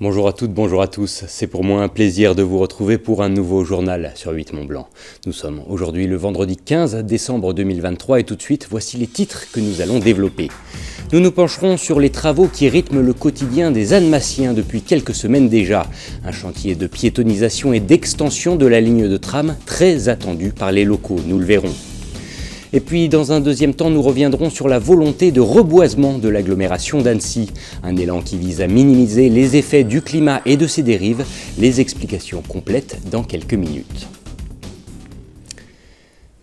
Bonjour à toutes, bonjour à tous. C'est pour moi un plaisir de vous retrouver pour un nouveau journal sur 8 Mont Blanc. Nous sommes aujourd'hui le vendredi 15 décembre 2023 et tout de suite, voici les titres que nous allons développer. Nous nous pencherons sur les travaux qui rythment le quotidien des Annemassiens depuis quelques semaines déjà. Un chantier de piétonisation et d'extension de la ligne de tram très attendu par les locaux, nous le verrons. Et puis, dans un deuxième temps, nous reviendrons sur la volonté de reboisement de l'agglomération d'Annecy. Un élan qui vise à minimiser les effets du climat et de ses dérives. Les explications complètes dans quelques minutes.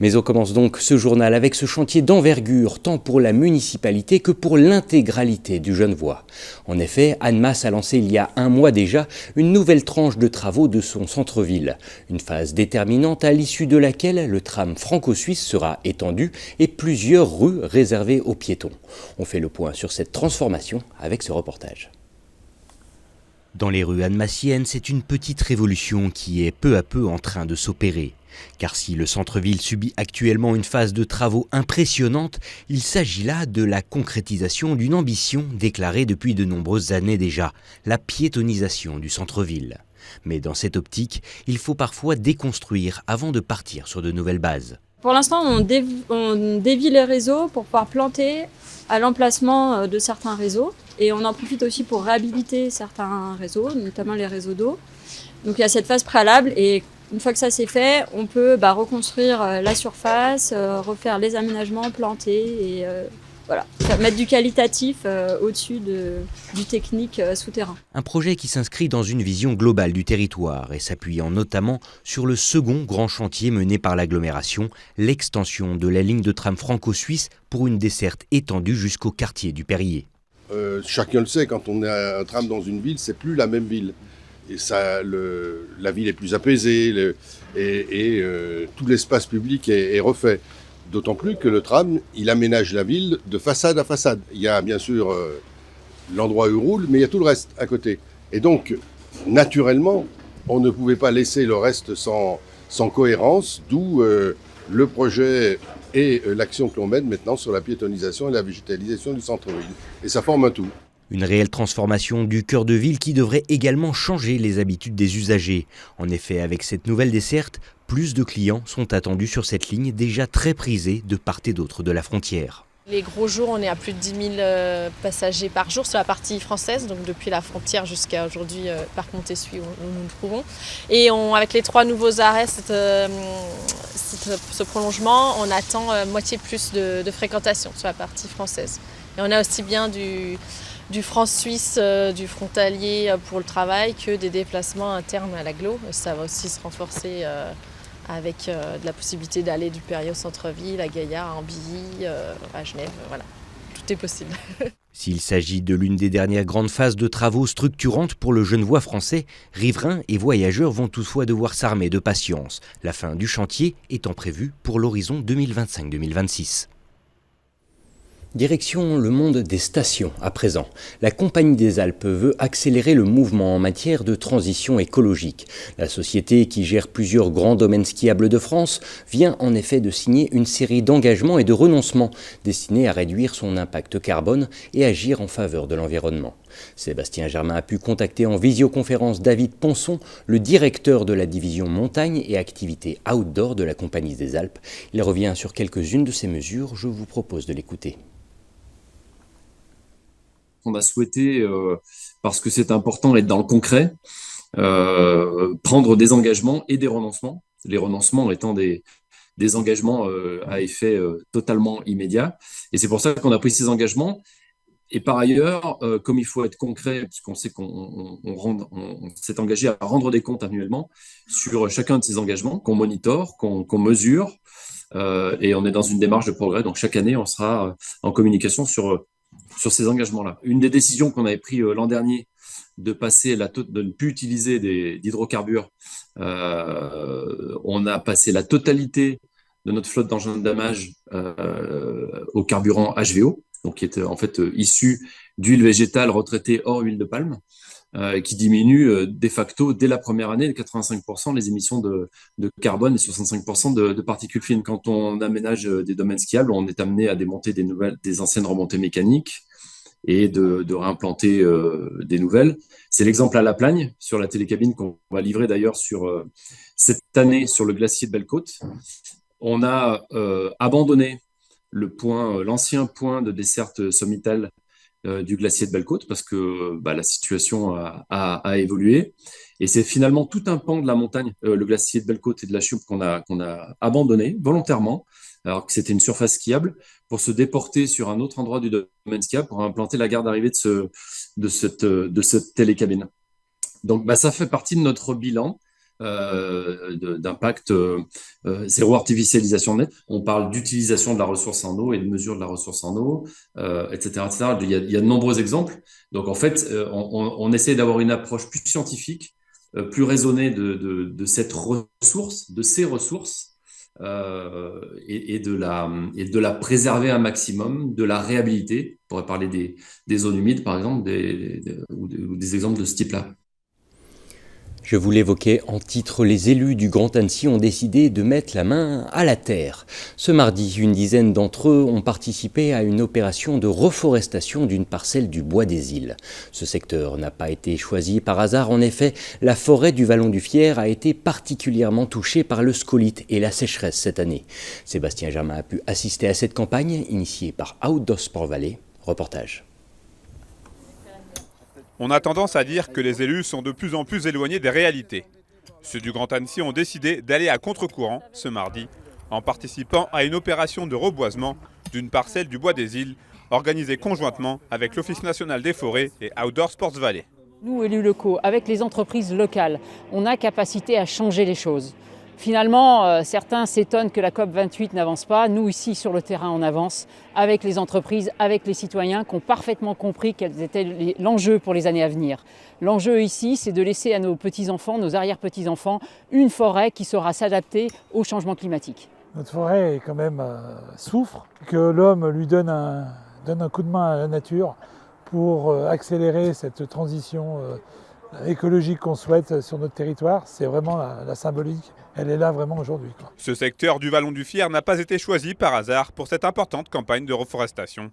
Mais on commence donc ce journal avec ce chantier d'envergure, tant pour la municipalité que pour l'intégralité du Genevois. En effet, Annemasse a lancé il y a un mois déjà une nouvelle tranche de travaux de son centre-ville. Une phase déterminante à l'issue de laquelle le tram franco-suisse sera étendu et plusieurs rues réservées aux piétons. On fait le point sur cette transformation avec ce reportage. Dans les rues annemassiennes, c'est une petite révolution qui est peu à peu en train de s'opérer. Car si le centre-ville subit actuellement une phase de travaux impressionnante, il s'agit là de la concrétisation d'une ambition déclarée depuis de nombreuses années déjà, la piétonisation du centre-ville. Mais dans cette optique, il faut parfois déconstruire avant de partir sur de nouvelles bases. Pour l'instant, on dévie les réseaux pour pouvoir planter à l'emplacement de certains réseaux. Et on en profite aussi pour réhabiliter certains réseaux, notamment les réseaux d'eau. Donc il y a cette phase préalable et une fois que ça c'est fait, on peut reconstruire la surface, refaire les aménagements, planter et voilà, mettre du qualitatif au-dessus du technique souterrain. Un projet qui s'inscrit dans une vision globale du territoire et s'appuyant notamment sur le second grand chantier mené par l'agglomération, l'extension de la ligne de tram franco-suisse pour une desserte étendue jusqu'au quartier du Perrier. Chacun le sait, quand on a un tram dans une ville, c'est plus la même ville. Et ça, la ville est plus apaisée tout l'espace public est refait. D'autant plus que le tram, il aménage la ville de façade à façade. Il y a bien sûr l'endroit où il roule, mais il y a tout le reste à côté. Et donc, naturellement, on ne pouvait pas laisser le reste sans cohérence, d'où le projet et l'action que l'on mène maintenant sur la piétonisation et la végétalisation du centre-ville. Et ça forme un tout. Une réelle transformation du cœur de ville qui devrait également changer les habitudes des usagers. En effet, avec cette nouvelle desserte, plus de clients sont attendus sur cette ligne déjà très prisée de part et d'autre de la frontière. Les gros jours, on est à plus de 10 000 passagers par jour sur la partie française, donc depuis la frontière jusqu'à aujourd'hui, Parc Montessuie où nous nous trouvons. Et avec les 3 nouveaux arrêts, ce prolongement, on attend moitié plus de fréquentation sur la partie française. Et on a aussi bien du France-Suisse, du frontalier pour le travail que des déplacements internes à l'agglo. Ça va aussi se renforcer avec de la possibilité d'aller du Perrier au centre-ville, à Gaillard, à Ambilly, à Genève, voilà. Tout est possible. S'il s'agit de l'une des dernières grandes phases de travaux structurantes pour le Genevois français, riverains et voyageurs vont toutefois devoir s'armer de patience. La fin du chantier étant prévue pour l'horizon 2025-2026. Direction le monde des stations à présent. La Compagnie des Alpes veut accélérer le mouvement en matière de transition écologique. La société qui gère plusieurs grands domaines skiables de France vient en effet de signer une série d'engagements et de renoncements destinés à réduire son impact carbone et agir en faveur de l'environnement. Sébastien Germain a pu contacter en visioconférence David Ponson, le directeur de la division montagne et activités outdoor de la Compagnie des Alpes. Il revient sur quelques-unes de ces mesures, je vous propose de l'écouter. On a souhaité, parce que c'est important, être dans le concret, prendre des engagements et des renoncements. Les renoncements étant des engagements à effet totalement immédiat. Et c'est pour ça qu'on a pris ces engagements. Et par ailleurs, comme il faut être concret, puisqu'on sait qu'on s'est engagé à rendre des comptes annuellement sur chacun de ces engagements, qu'on monitore, qu'on mesure, et on est dans une démarche de progrès. Donc chaque année, on sera en communication sur ces engagements-là. Une des décisions qu'on avait prises l'an dernier, de ne plus utiliser d'hydrocarbures, on a passé la totalité de notre flotte d'engins de damage au carburant HVO, donc qui est en fait issu d'huile végétale retraitée hors huile de palme, qui diminue de facto dès la première année de 85% les émissions de carbone et 65% de particules fines. Quand on aménage des domaines skiables, on est amené à démonter des anciennes remontées mécaniques et de réimplanter des nouvelles. C'est l'exemple à La Plagne sur la télécabine qu'on va livrer d'ailleurs cette année sur le glacier de Belle-Côte. On a abandonné l'ancien point de desserte sommitale du glacier de Belle-Côte parce que la situation a évolué. Et c'est finalement tout un pan de la montagne, le glacier de Belle-Côte et de la Choupe qu'on a abandonné volontairement, alors que c'était une surface skiable, pour se déporter sur un autre endroit du domaine skiable pour implanter la gare d'arrivée de cette télécabine. Donc ça fait partie de notre bilan d'impact zéro artificialisation nette. On parle d'utilisation de la ressource en eau et de mesure de la ressource en eau, etc., etc. Il y a de nombreux exemples. Donc en fait, on essaie d'avoir une approche plus scientifique, plus raisonnée de cette ressource, de ces ressources, et de la préserver un maximum, de la réhabiliter. On pourrait parler des zones humides, par exemple, ou des exemples de ce type-là. Je vous l'évoquais en titre, les élus du Grand Annecy ont décidé de mettre la main à la terre. Ce mardi, une dizaine d'entre eux ont participé à une opération de reforestation d'une parcelle du Bois des Îles. Ce secteur n'a pas été choisi par hasard. En effet, la forêt du Vallon du Fier a été particulièrement touchée par le scolite et la sécheresse cette année. Sébastien Germain a pu assister à cette campagne initiée par Outdoor Sport Valley. Reportage. On a tendance à dire que les élus sont de plus en plus éloignés des réalités. Ceux du Grand Annecy ont décidé d'aller à contre-courant ce mardi en participant à une opération de reboisement d'une parcelle du Bois des Îles organisée conjointement avec l'Office national des forêts et Outdoor Sports Valley. Nous, élus locaux, avec les entreprises locales, on a capacité à changer les choses. Finalement, certains s'étonnent que la COP28 n'avance pas. Nous, ici, sur le terrain, on avance avec les entreprises, avec les citoyens qui ont parfaitement compris quel était l'enjeu pour les années à venir. L'enjeu ici, c'est de laisser à nos petits-enfants, nos arrière-petits-enfants, une forêt qui saura s'adapter au changement climatique. Notre forêt, quand même, souffre, que l'homme lui donne un coup de main à la nature pour accélérer cette transition écologique qu'on souhaite sur notre territoire. C'est vraiment la symbolique. Elle est là vraiment aujourd'hui. Ce secteur du Vallon du Fier n'a pas été choisi par hasard pour cette importante campagne de reforestation.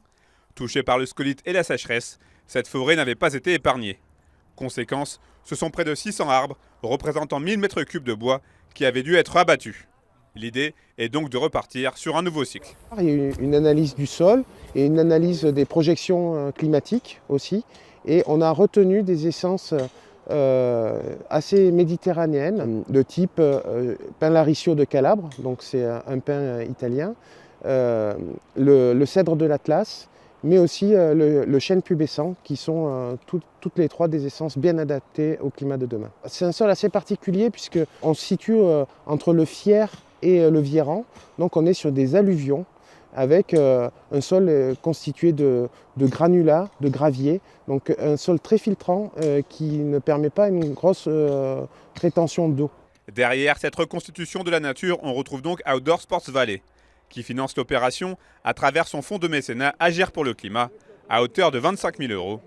Touchée par le scolite et la sécheresse, cette forêt n'avait pas été épargnée. Conséquence, ce sont près de 600 arbres, représentant 1000 m3 de bois, qui avaient dû être abattus. L'idée est donc de repartir sur un nouveau cycle. Il y a eu une analyse du sol et une analyse des projections climatiques aussi. Et on a retenu des essences assez méditerranéennes, de type pin laricio de Calabre, donc c'est un pin italien, le cèdre de l'Atlas, mais aussi le chêne pubescent, qui sont toutes les trois des essences bien adaptées au climat de demain. C'est un sol assez particulier puisqu'on se situe entre le Fier et le Viéran, donc on est sur des alluvions, avec un sol constitué de granulats, de gravier, donc un sol très filtrant qui ne permet pas une grosse rétention d'eau. Derrière cette reconstitution de la nature, on retrouve donc Outdoor Sports Valley, qui finance l'opération à travers son fonds de mécénat Agir pour le climat, à hauteur de 25 000 €.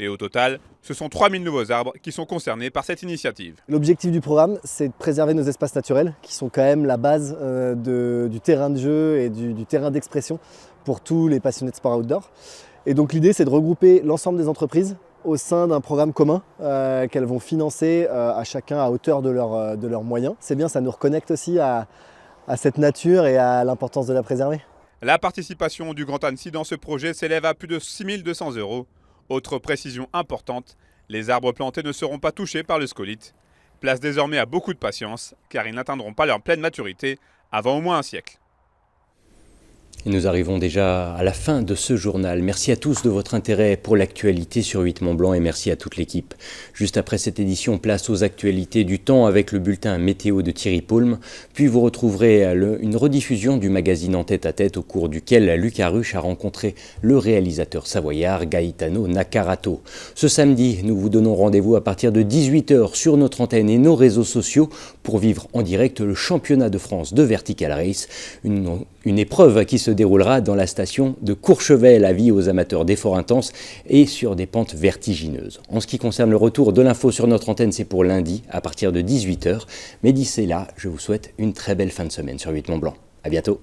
Et au total, ce sont 3000 nouveaux arbres qui sont concernés par cette initiative. L'objectif du programme, c'est de préserver nos espaces naturels, qui sont quand même la base du terrain de jeu et du terrain d'expression pour tous les passionnés de sport outdoor. Et donc l'idée, c'est de regrouper l'ensemble des entreprises au sein d'un programme commun qu'elles vont financer à chacun à hauteur de leurs moyens. C'est bien, ça nous reconnecte aussi à cette nature et à l'importance de la préserver. La participation du Grand Annecy dans ce projet s'élève à plus de 6 200 €. Autre précision importante, les arbres plantés ne seront pas touchés par le scolite. Place désormais à beaucoup de patience, car ils n'atteindront pas leur pleine maturité avant au moins un siècle. Et nous arrivons déjà à la fin de ce journal. Merci à tous de votre intérêt pour l'actualité sur 8 Mont-Blanc et merci à toute l'équipe. Juste après cette édition, place aux actualités du temps avec le bulletin météo de Thierry Paulme. Puis vous retrouverez une rediffusion du magazine En tête à tête au cours duquel Luc Haruch a rencontré le réalisateur savoyard Gaetano Naccarato. Ce samedi, nous vous donnons rendez-vous à partir de 18 h sur notre antenne et nos réseaux sociaux pour vivre en direct le championnat de France de Vertical Race, une épreuve qui se déroulera dans la station de Courchevel, avis aux amateurs d'efforts intenses et sur des pentes vertigineuses. En ce qui concerne le retour de l'info sur notre antenne, c'est pour lundi à partir de 18 h. Mais d'ici là, je vous souhaite une très belle fin de semaine sur 8 Mont-Blanc. À bientôt.